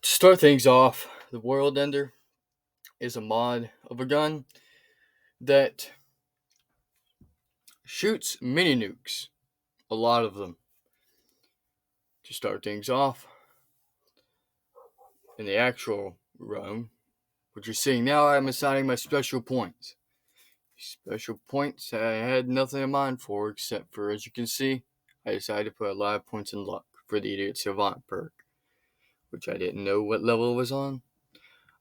To start things off, the World Ender is a mod of a gun that shoots mini nukes, a lot of them. To start things off, in the actual run, what you're seeing now, I'm assigning my special points. Special points I had nothing in mind for, except for, as you can see, I decided to put a lot of points in luck for the Idiot Savant perk, which I didn't know what level it was on.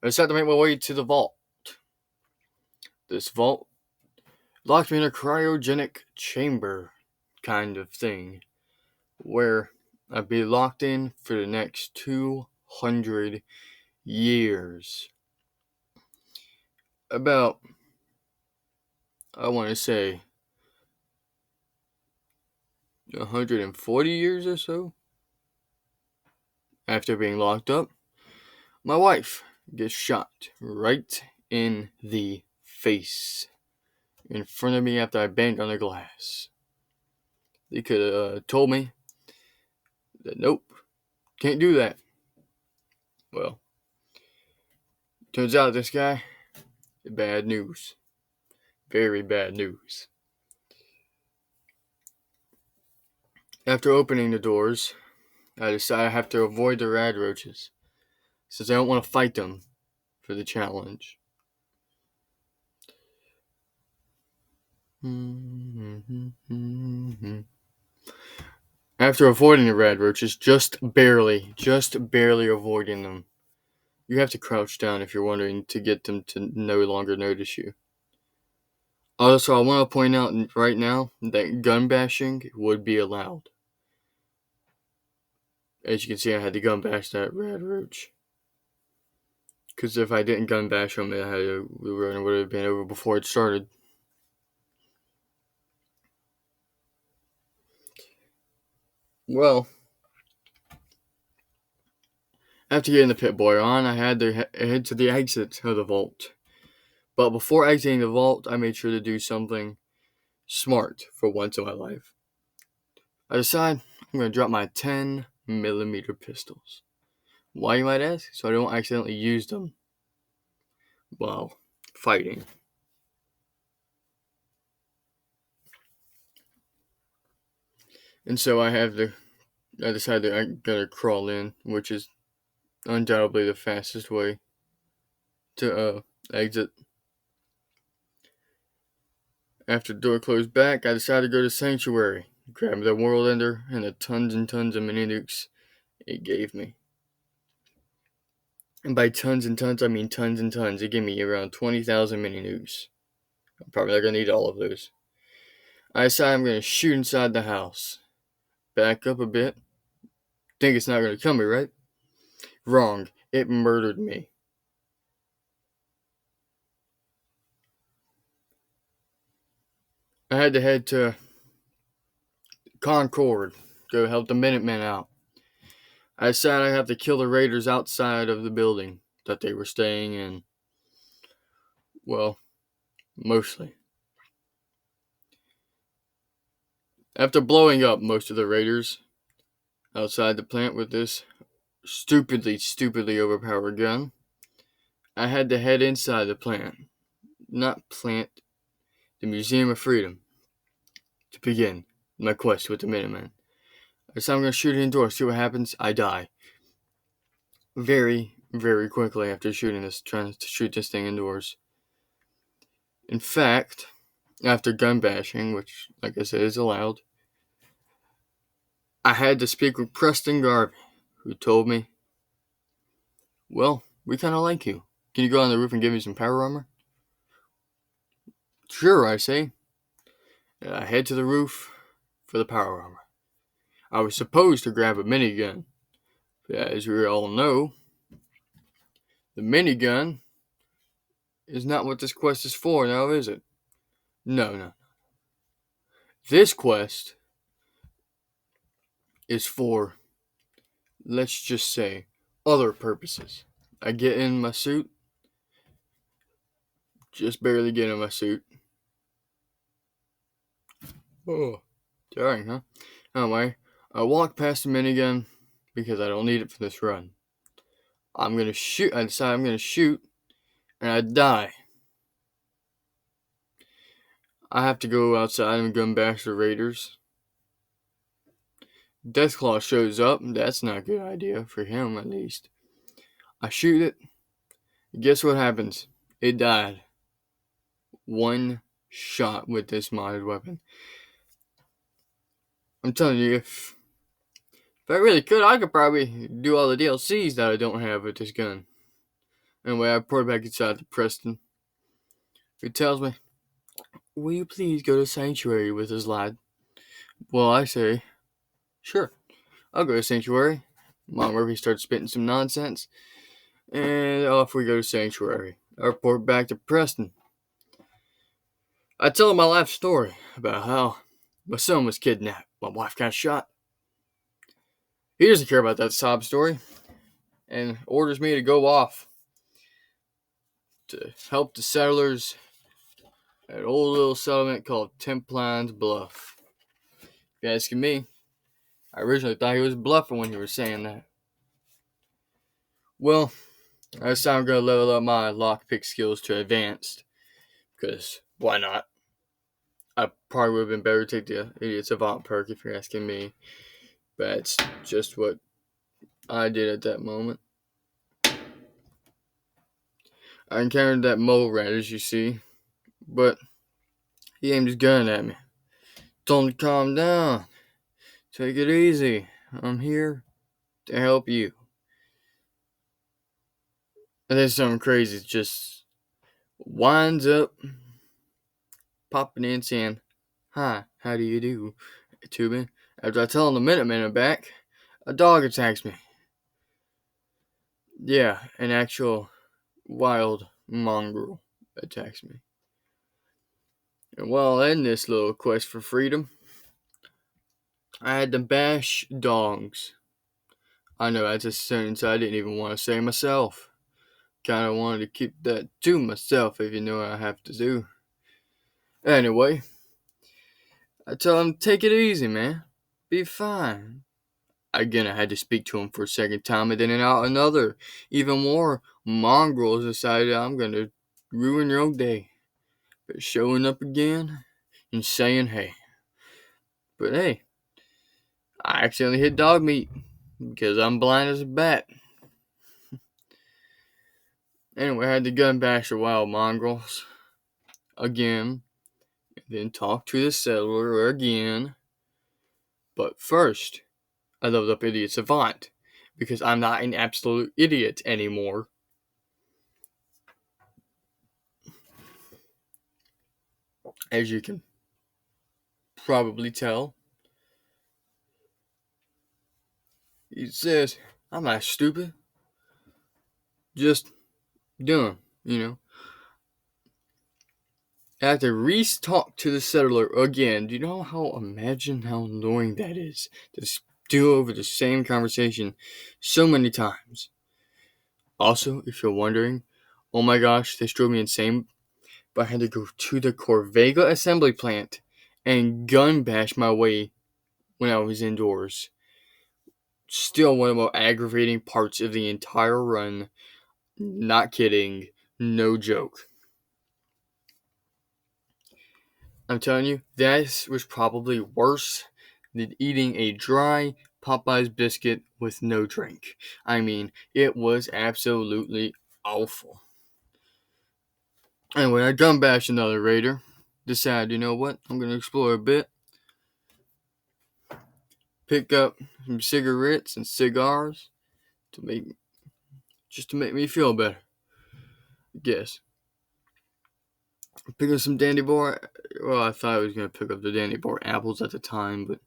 I decided to make my way to the vault. This vault locked me in a cryogenic chamber kind of thing, where I'd be locked in for the next 200 years. About, I want to say, 140 years or so. After being locked up, my wife gets shot right in the face in front of me after I banged on the glass. They could have told me that nope, can't do that. Well, turns out this guy, bad news. Very bad news. After opening the doors, I decide I have to avoid the rad roaches, since I don't want to fight them for the challenge. After avoiding the rad roaches, just barely avoiding them. You have to crouch down if you're wondering to get them to no longer notice you. Also, I want to point out right now that gun bashing would be allowed. As you can see, I had to gun bash that rad roach. Because if I didn't gun bash him, the run would have been over before it started. Well, after getting the Pip-Boy on, I had to head to the exit of the vault. But before exiting the vault, I made sure to do something smart for once in my life. I decide I'm going to drop my 10mm pistols. Why, you might ask? So I don't accidentally use them while fighting. And so I decided I'm going to crawl in, which is undoubtedly the fastest way to exit. After the door closed back, I decided to go to Sanctuary, grab the World Ender and the tons and tons of mini nukes it gave me. And by tons and tons, I mean tons and tons. It gave me around 20,000 mini nukes. I'm probably not going to need all of those. I decide I'm going to shoot inside the house. Back up a bit. Think it's not going to kill me, right? Wrong. It murdered me. I had to head to Concord, go help the Minutemen out. I decided I have to kill the raiders outside of the building that they were staying in. Well, mostly. After blowing up most of the raiders outside the plant with this stupidly overpowered gun, I had to head inside the plant. Not plant, the Museum of Freedom, to begin my quest with the Minutemen. I decided I'm going to shoot it indoors, see what happens. I die. Very quickly after trying to shoot this thing indoors. In fact, after gun bashing, which, like I said, is allowed, I had to speak with Preston Garvey, who told me, well, we kind of like you. Can you go on the roof and give me some power armor? Sure, I say. I head to the roof for the power armor. I was supposed to grab a minigun, but as we all know, the minigun is not what this quest is for, now is it? No. This quest is for, let's just say, other purposes. I get in my suit, just barely get in my suit. Oh, tiring, huh? Anyway, I walk past the minigun because I don't need it for this run. I'm gonna shoot. I decide I'm gonna shoot, and I die. I have to go outside and gun bash the raiders. Deathclaw shows up. That's not a good idea for him, at least. I shoot it. Guess what happens? It died. One shot with this modded weapon. I'm telling you, if I really could, I could probably do all the DLCs that I don't have with this gun. Anyway, I pour it back inside to Preston, who tells me, "Will you please go to Sanctuary with us, lad?" Well, I say, "Sure, I'll go to Sanctuary." Mom Murphy starts spitting some nonsense, and off we go to Sanctuary. I report back to Preston. I tell him my life story about how my son was kidnapped, my wife got shot. He doesn't care about that sob story, and orders me to go off to help the settlers at an old little settlement called Templines Bluff. If you're asking me, I originally thought he was bluffing when he was saying that. Well, I decided I'm going to level up my lockpick skills to advanced, because why not? I probably would have been better to take the Idiot Savant perk if you're asking me, but it's just what I did at that moment. I encountered that mole rat, as you see, but he aimed his gun at me. Told him to calm down. Take it easy. I'm here to help you. And then something crazy just winds up popping in saying, "Hi, how do you do?" to me. After I tell him the Minutemen are back, a dog attacks me. Yeah, an actual wild mongrel attacks me. And while in this little quest for freedom, I had to bash dogs. I know that's a sentence I didn't even want to say myself. Kind of wanted to keep that to myself, if you know what I have to do. Anyway, I tell him, take it easy, man. Be fine. Again, I had to speak to him for a second time, and then another, even more mongrels decided I'm going to ruin your own day. But showing up again and saying, hey. But hey, I accidentally hit dog meat because I'm blind as a bat. Anyway, I had to gun bash the wild mongrels again, and then talk to the settler again. But first, I leveled up Idiot Savant because I'm not an absolute idiot anymore. As you can probably tell, he says, I'm not stupid, just dumb, you know. I have to re-talk to the settler again. Do you know imagine how annoying that is? To do over the same conversation so many times. Also, if you're wondering, oh my gosh, this drove me insane, but I had to go to the Corvega assembly plant and gun bash my way when I was indoors. Still one of the most aggravating parts of the entire run. Not kidding. No joke. I'm telling you, this was probably worse than eating a dry Popeye's biscuit with no drink. I mean, it was absolutely awful. Anyway, I gun bashed another raider. Decided, you know what? I'm going to explore a bit. Pick up some cigarettes and cigars to make me feel better. I guess. Pick up some Dandy Bar. Well, I thought I was going to pick up the Dandy Bar apples at the time, but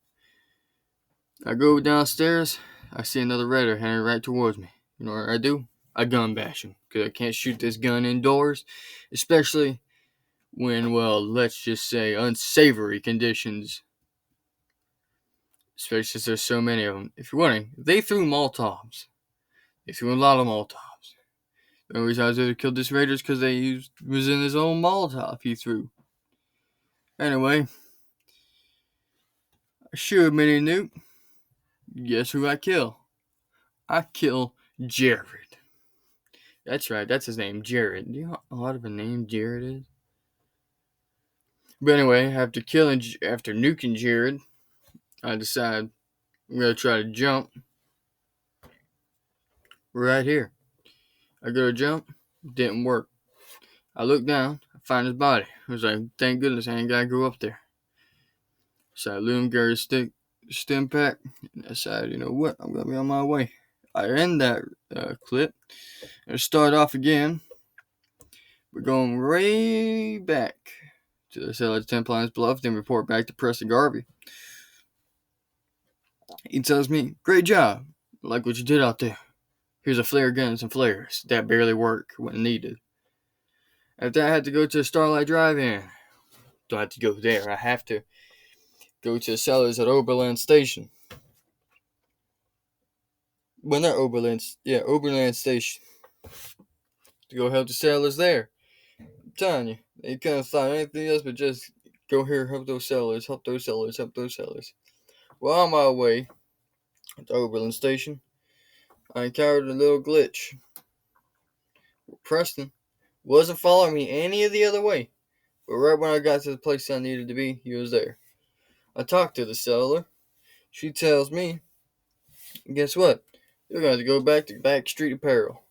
I go downstairs. I see another raider heading right towards me. You know what I do? I gun bash him because I can't shoot this gun indoors, especially when, well, let's just say unsavory conditions. Especially since there's so many of them. If you're wondering, they threw Molotovs. They threw a lot of Molotovs. The only reason I was able to kill this raider is because was in his own Molotov he threw. Anyway, I shoot a mini nuke. Guess who I kill? I kill Jared. That's right, that's his name, Jared. Do you know how odd of a name Jared is? But anyway, after nuking Jared, I decide I'm gonna try to jump right here. I go to jump, didn't work. I look down, I find his body. I was like, thank goodness I ain't gotta go up there. So I loom Gary's stim pack, and I decided, you know what, I'm gonna be on my way. I end that clip and start off again. We're going way back to the cell at Templines Bluff, then report back to Preston Garvey. He tells me, great job, I like what you did out there. Here's a flare gun and some flares. That barely work when needed. After I had to go to Starlight Drive-In. Don't have to go there. I have to go to the cellars at Oberlin Station. Well, not Oberlin. Yeah, Oberlin Station. To go help the sailors there. I'm telling you, they couldn't find anything else but just go here, help those sailors, help those sailors, help those sailors. Well, on my way to Oberlin Station, I encountered a little glitch. Preston wasn't following me any of the other way, but right when I got to the place I needed to be, he was there. I talked to the sailor. She tells me, guess what? You're going to have to go back to Backstreet Apparel.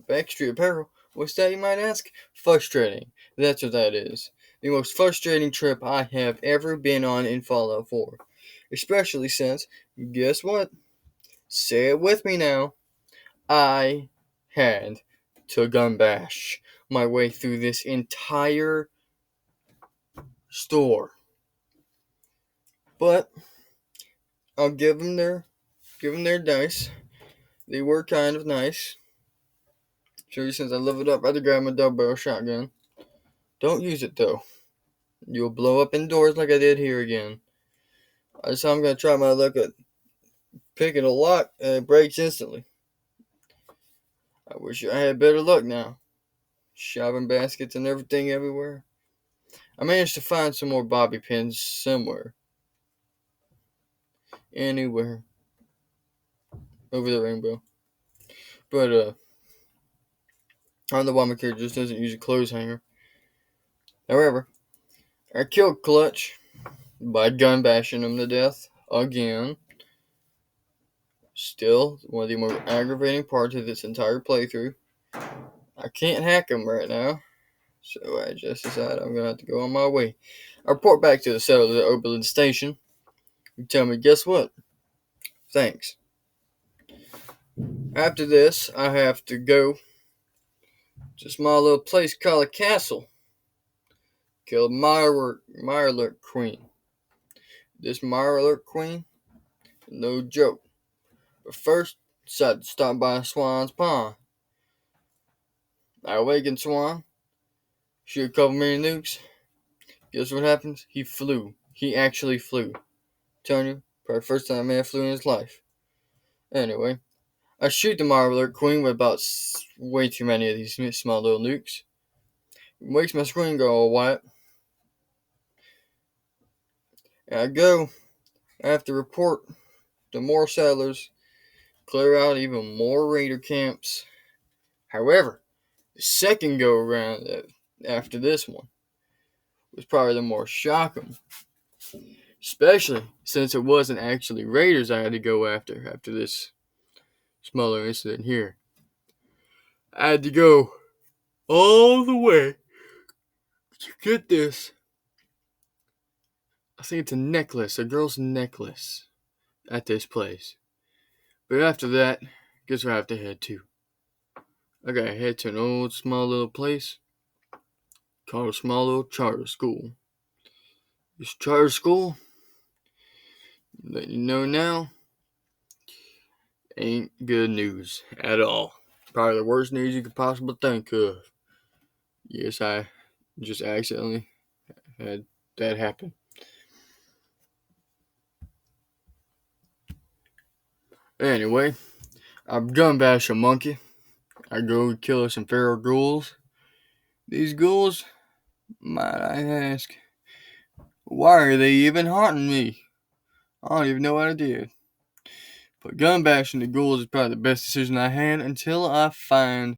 Backstreet Apparel? What's that, you might ask? Frustrating. That's what that is. The most frustrating trip I have ever been on in Fallout 4. Especially since, guess what? Say it with me now. I had to gun bash my way through this entire store. But I'll give them their dice. They were kind of nice. Sure, since I leveled up, I had to grab my double barrel shotgun. Don't use it though. You'll blow up indoors like I did here again. So I'm gonna try my luck at picking a lock and it breaks instantly. I wish I had better luck now. Shopping baskets and everything everywhere. I managed to find some more bobby pins somewhere. Anywhere. Over the rainbow. But I don't know why my character just doesn't use a clothes hanger. However, I killed Clutch by gun bashing him to death again. Still, one of the more aggravating parts of this entire playthrough. I can't hack him right now, so I just decided I'm gonna have to go on my way. I report back to the settlers at Oberlin Station. You tell me, guess what? Thanks. After this, I have to go to a small little place called a castle. Kill a Mirelurk Queen. This Mirelurk Queen, no joke. But first, decided to stop by Swan's Pond. I awakened Swan, shoot a couple mini nukes. Guess what happens? He flew. He actually flew. I'm telling you, probably the first time a man flew in his life. Anyway, I shoot the Mirelurk Queen with about way too many of these small little nukes. It makes my screen go all white. And I go, I have to report to more settlers, clear out even more raider camps. However, the second go around after this one was probably the more shocking. Especially since it wasn't actually raiders I had to go after this smaller incident here. I had to go all the way to get this. I think it's a girl's necklace at this place. But after that, guess where I have to head to? I gotta head to an old small little place called a small little charter school. This charter school, let you know now, ain't good news at all. Probably the worst news you could possibly think of. Yes, I just accidentally had that happen. Anyway, I gun bash a monkey. I go kill some feral ghouls. These ghouls, might I ask, why are they even haunting me? I don't even know what I did. But gun bashing the ghouls is probably the best decision I had until I find